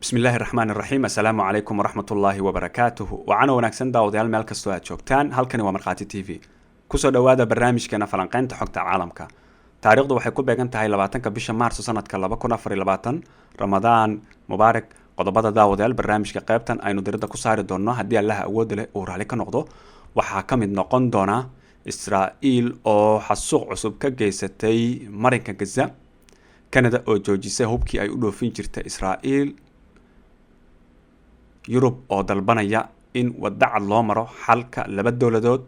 بسم الله الرحمن الرحيم السلام عليكم ورحمة الله وبركاته وعنا ونكسن داوديال meel kastoo aad joogtaan halkani waa markhaati TV kusoo dhawaada barnaamijkeena falanqaynta xogta caalamka taariikhdu waxay ku beegan tahay 20ka bisha Maarso sanadka 2024 Ramadaan Mubaarak qodobada daawadayaal barnaamijka qaybtan aynu diradda ku saari doonno haddii Allaah awood leh uu raali ka noqdo waxaa ka mid noqon doona Israa'iil oo xasuuq cusub ka geysatay marinka Gaza Canada oo joojisay hubkii ay u dhoofin jirtay Israa'iil Yurub oo dalbanaya in wadacad loo maro xalka laba dowladood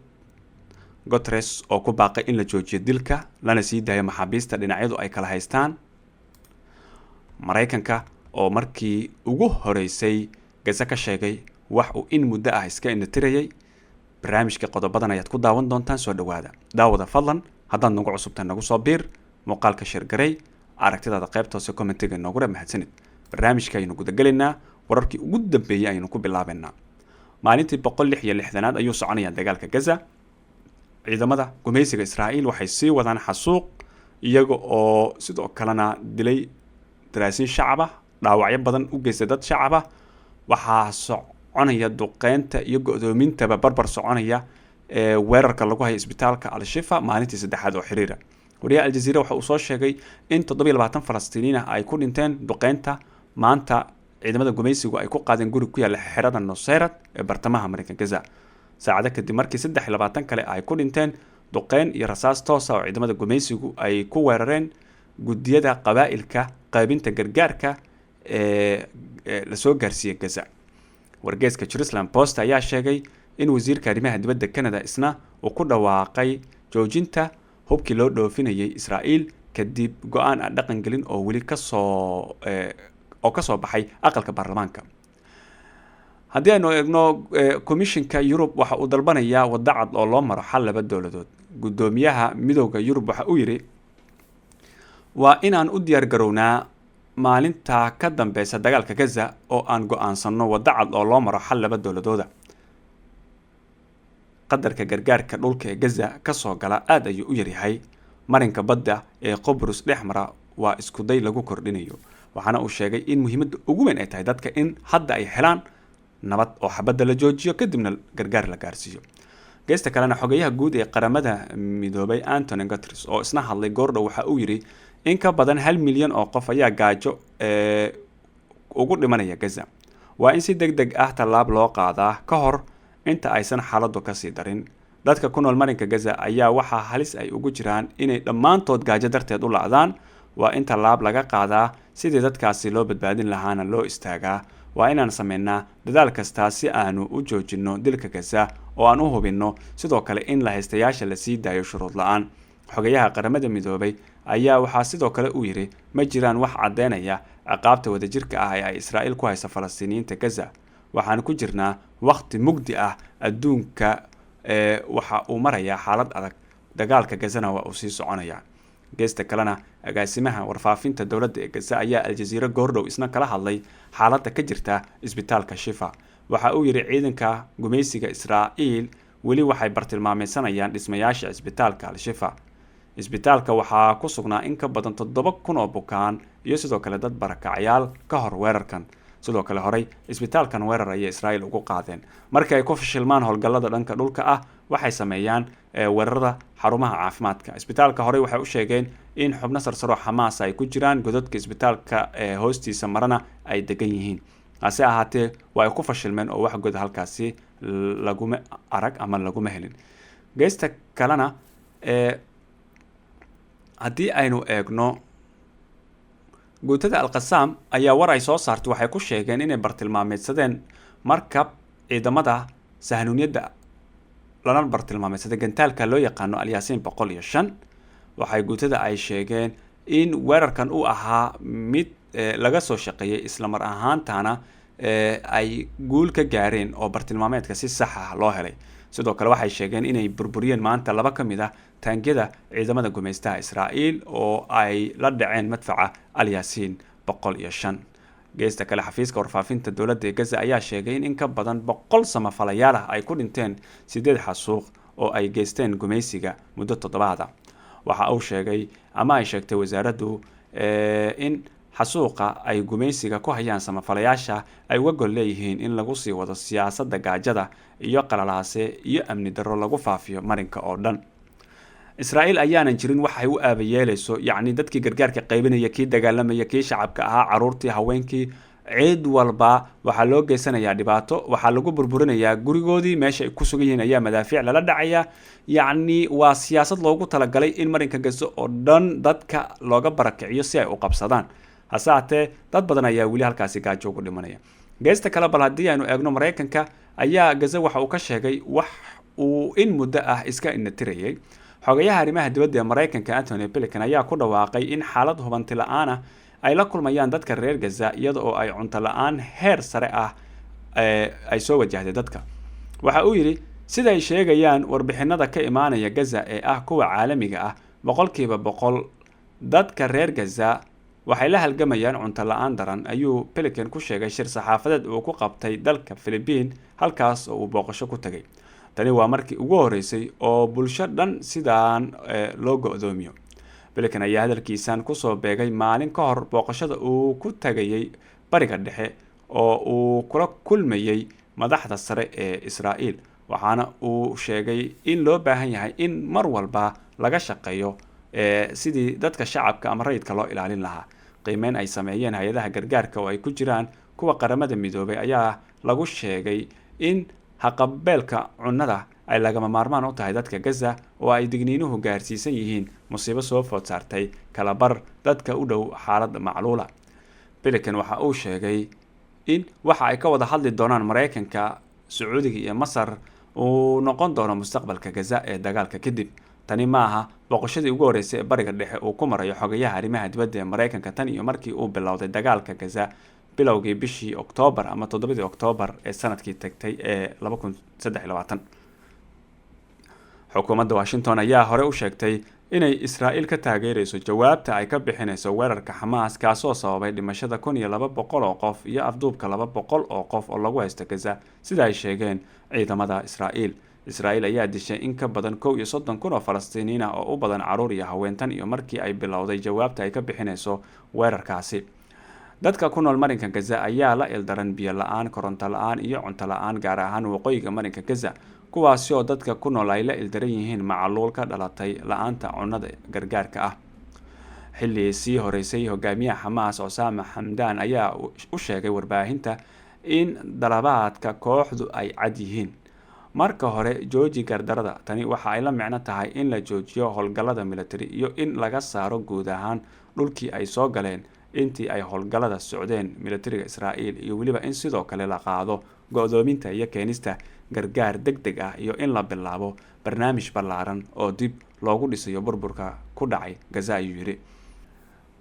Guterres oo ku baaqay in la joojiyo dilka lana sii daayo maxaabiista dhinacyadu ay kala haystaan Mareykanka oo markii ugu horeysay Gaza ka sheegay wax uu in muddo ah iska indhatirayay barnaamijka qodobadan ayaad ku daawan doontaan soo dhawaada daawada fadlan haddaad nagu cusubtaan nagu soo biir muuqaalka shirgaray aragtidaada qaybta hoose commentiga noogu mahadsanid barnaamijka aynu gudagalaynaa wararkii ugu dambeeyay aynu ku bilaabeynaa maalintii 166aad ayuu soconaya dagaalka Gaza ciidamada gumeysiga Israa'iil waxay sii wadaan xasuuq iyaga oo sidoo kalena dilay daraasiin shacab ah dhaawacyo badan u geystay dad shacab ah waxaa soconaya duqeynta iyo go'doominta barbar soconaya weerarka lagu hayo isbitaalka Al-Shifa maalintii saddexaad oo xiriira wariyaha Al Jazeera waxa uu soo sheegay in 27 Falastiiniin ah ay ku dhinteen duqeynta maanta ciidamada gumeysigu ay ku qaadeen guri ku yaala xerada Nusayrat ee bartamaha marinka Gaza saacada kadib markii 23 kale ay ku dhinteen duqeyn iyo rasaas toos ah oo ciidamada gumeysigu ay ku weerareen gudiyada qabaa'ilka qaybinta gargaarka la soo gaarsiiyay Gaza wargeyska Jerusalem Post ayaa sheegay in wasiirka arrimaha dibadda Canada isna uu ku dhawaaqay joojinta hubkii loo dhoofinayay Israa'iil kadib go'aan aan dhaqan gelin oo weli ka soo baxay aqalka baarlamaanka haddii aynu eegno komishinka Yurub waxa uu dalbanayaa wadacad oo loo maro xal laba dowladood gudoomiyaha midowga Yurub waxa uu yiri waa inaan u diyaar garownaa maalinta ka dambeysa dagaalka Gaza oo aan go'aansano wadacad oo loo maro xal laba dowladooda qadarka gargaarka dhulka ee Gaza ka soo gala aad ayuu u yaryahay marinka badda ee Qobrus dhexmara waa isku day lagu kordhinayo waxaana uu sheegay in muhiimadda ugu weyn ay tahay dadka in hadda ay helaan nabad oo xabadda la joojiyo kadibna gargaar la gaarsiiyo geesta kalena xogayaha guud ee qaramada midoobay Antonio Guterres oo isna hadlay goordhow waxa uu yiri in ka badan 1 milyan oo qof ayaa gaajo ugu dhimanaya Gaza waa in si degdeg ah talaab loo qaadaa ka hor inta aysan xaaladdu ka sii darin dadka ku nool marinka Gaza ayaa waxa halis ay ugu jiraan inay dhammaantood gaajo darteed u lacdaan waa in talaab laga qaadaa sidii dadkaasi loo badbaadin lahaana loo istaagaa waa inaan sameynaa dadaal kasta si aanu u joojino dilka Gaza oo aan u hubinno sidoo kale in la haystayaasha la sii daayo shuruud la'aan xogayaha qaramada midoobay ayaa waxaa sidoo kale uu yiri ma jiraan wax cadeynaya ciqaabta wadajirka ah ee ay Israa'iil ku hayso Falastiiniyiinta Gaza waxaan ku jirnaa waqti mugdi ah adduunka waxa uu marayaa xaalad adag dagaalka Gazana waa uu sii soconaya geesta kalena agaasimaha warfaafinta dawladda ee Gaza ayaa Al Jazeera goordhow isna kala hadlay xaaladda ka jirta isbitaalka Shifa waxa uu yiri ciidanka gumeysiga Israa'iil weli waxay bartilmaameedsanayaan dhismayaasha isbitaalka Al-Shifa isbitaalka waxaa ku sugnaa in ka badan 7,000 oo bukaan iyo sidoo kale dad barakacyaal ka hor weerarkan sidoo kale horay isbitaalkan weerar ay Israa'iil ugu qaadeen markii ay ku fashilmaan howlgallada dhanka dhulka ah waxay sameeyaan weerarada xarumaha caafimaadka isbitaalka horay waxay u sheegeen in xubno sarsaro Xamaas ay ku jiraan godadka isbitaalka hoostiisa marana ay degan yihiin hase ahaatee waa ay ku fashilmeen oo wax god halkaasi laguma arag ama laguma helin geesta kalena haddii aynu eegno guutada Al-Qassam ayaa war ay soo saartay waxay ku sheegeen inay bartilmaameedsadeen markab ciidamada sahanuniyadda lana bartilmaameedsaday gantaalka loo yaqaano Al-Yaasiin 105 waxay guutada ay sheegeen in weerarkan uu ahaa mid laga soo shaqeeyay isla mar ahaantana ay guul ka gaareen oo bartilmaameedka si sax ah loo helay sidoo kale waxay sheegeen inay burburiyeen maanta laba ka mid ah taangiyada ciidamada gumeystaha Israa'iil oo ay la dhaceen madfaca Al-Yaasiin 105 geesta kale xafiiska warfaafinta dawladda ee Gaza ayaa sheegay in ka badan 100 samafalayaal ah ay ku dhinteen 8 xasuuq oo ay geysteen gumeysiga muddo 7 waxa uu sheegay ama ay sheegtay wasaaraddu in xasuuqa ay gumaysiga ku hayaan samafalayaasha ay uga gol leeyihiin in lagu sii wado siyaasadda gaajada iyo qalalaase iyo amni darro lagu faafiyo marinka oo dhan. Israa'iil ayaanan jirin wax ay u aabayeelayso, yacni dadkii gargaarka qaybinaya, kii dagaalamaya, kii shacabka ahaa, caruurtii, haweenkii, cid walba waxaa loo geysanayaa dhibaato, waxaa lagu burburinayaa gurigoodii, meesha ay ku sugan yihiin ayaa madaafiic lala dhacaya. Yacni waa siyaasad loogu talagalay in marinka Gaza oo dhan dadka looga barakiciyo si ay u qabsadaan. hase haatee dad badan ayaa weli halkaasi gaajo ugu dhimanaya. geesta kale bal haddii aynu eegno, Maraykanka ayaa Gaza waxa uu ka sheegay wax uu in muddo ah iska inatirayay. xogayaha arrimaha dibadda ee Maraykanka Antony Blinken ayaa ku dhawaaqay in xaalad hubanti la'aan ah ay la kulmayaan dadka reer Gaza, iyada oo ay cunto la'aan heer sare ah ay soo wajahday dadka. waxa uu yidhi sida ay sheegayaan warbixinada ka imaanaya Gaza ee ah kuwa caalamiga ah, 100% dadka reer Gaza waxay la halgamayaan cunto la'aan daran, ayuu Blinken ku sheegay shir saxaafadeed uu ku qabtay dalka Philippines, halkaas oo uu booqasho ku tagay. tani waa markii ugu horeysay oo bulsho dhan sidaan loo go'doomiyo. Blinken ayaa hadalkiisan kusoo beegay maalin ka hor booqashada uu ku tagayay bariga dhexe oo uu kula kulmayay madaxda sare ee Israa'iil, waxaana uu sheegay in loo baahan yahay in mar walba laga shaqeeyo sidii dadka shacabka ama rayidka loo ilaalin lahaa. qiimeyn ay sameeyeen hay-adaha gargaarka oo ay ku jiraan kuwa qaramada midoobay ayaa lagu sheegay in haqabeelka cunnada ay lagama maarmaan u tahay dadka Gaza, oo ay digniinuhu gaarsiisan yihiin musiibo soo food saartay kalabar dadka u dhow xaalad macluula. Blinken waxa uu sheegay in waxa ay ka wada hadli doonaan Maraykanka, Sacuudiga iyo Masar uu noqon doono mustaqbalka Gaza ee dagaalka kadib. tani maaha booqashadii ugu horeysay ee bariga dhexe uu ku marayo xogayaha arrimaha dibadda ee Maraykanka tan iyo markii uu bilowday dagaalka Gaza bilowgii bishii Oktoobar ama 7 Oktoobar ee sanadkii tagtay ee 2023. xukuumadda Washington ayaa hore u sheegtay inay Israa'iil ka taageerayso jawaabta ay ka bixinayso weerarka Xamaas, kaasoo sababay dhimashada 1,200 oo qof iyo afduubka 200 oo qof oo lagu haysto Gaza, sida ay sheegeen ciidamada Israa'iil. Israa'iil ayaa dishay in ka badan 31,000 oo Falastiiniyiin ah oo u badan caruur iyo haweentan iyo markii ay bilowday jawaabta ay ka bixinayso weerarkaasi. dadka ku nool marinka Gaza ayaa la ildaran biyo la'aan, koronto la'aan iyo cunto la'aan, gaar ahaan waqooyiga marinka Gaza, kuwaasi oo dadka ku nool ay la ildaran yihiin macluul ka dhalatay la'aanta cunnada gargaarka ah. xilli sii horeysay, hogaamiyaha Xamaas Osama Hamdan ayaa u sheegay warbaahinta in dalabaadka kooxdu ay cad yihiin. marka hore, jooji gardarada. tani waxa ay la micno tahay in la joojiyo howlgallada military iyo in laga saaro guud ahaan dhulkii ay soo galeen intii ay howlgallada socdeen militariga Israa'iil, iyo weliba in sidoo kale la qaado go'doominta iyo keenista gargaar degdeg ah iyo in la bilaabo barnaamij ballaaran oo dib loogu dhisayo burburka ku dhacay Gaza, ayuu yidhi.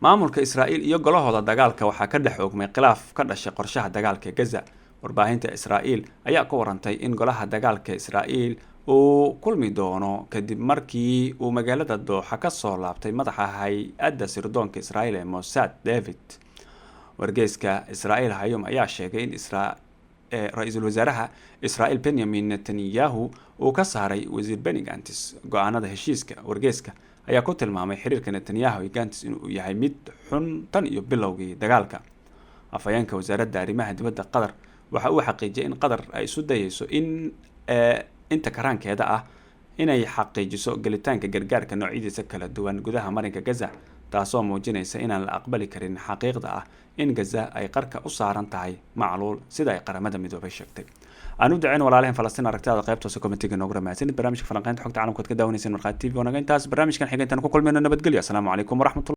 maamulka Israa'iil iyo golahooda dagaalka waxaa ka dhex oogmay khilaaf ka dhashay qorshaha dagaalka ee Gaza. warbaahinta Israa'iil ayaa ku warantay in golaha dagaalka Israa'iil uu kulmi doono kadib markii uu magaalada Dooxa ka soo laabtay madaxa hay-adda sirdoonka Israa'iil ee Mossad, David. wargeyska Israa'iil Hayom ayaa sheegay in ra-iisul wasaaraha Israa'iil Benjamin Netanyahu uu ka saaray wasiir Benny Gantz go'aanada heshiiska. wargeyska ayaa ku tilmaamay xiriirka Netanyahu iyo Gantz inuu yahay mid xun tan iyo bilowgii dagaalka. afhayeenka wasaaradda arrimaha dibadda Qatar waxa uu xaqiijiyay in Qatar ay isu dayayso in inta karaankeeda ah inay xaqiijiso gelitaanka gargaarka noocyadiisa kala duwan gudaha marinka Gaza, taasoo muujinaysa inaan la aqbali karin xaqiiqda ah in Gaza ay qarka u saaran tahay macluul, sida ay qaramada midoobay sheegtay. aanu daceen walaalahan Falastiin, aragtida qaybta hoose commentiga noogu ramaasanid barnaamijka falanqaynta xogta caalamka ka daawanaysan marqaad TV wanaga intaas barnaamijkan xigeentan ku kulmayno. nabadgelyo. Assalaamu calaykum waraxmatullahi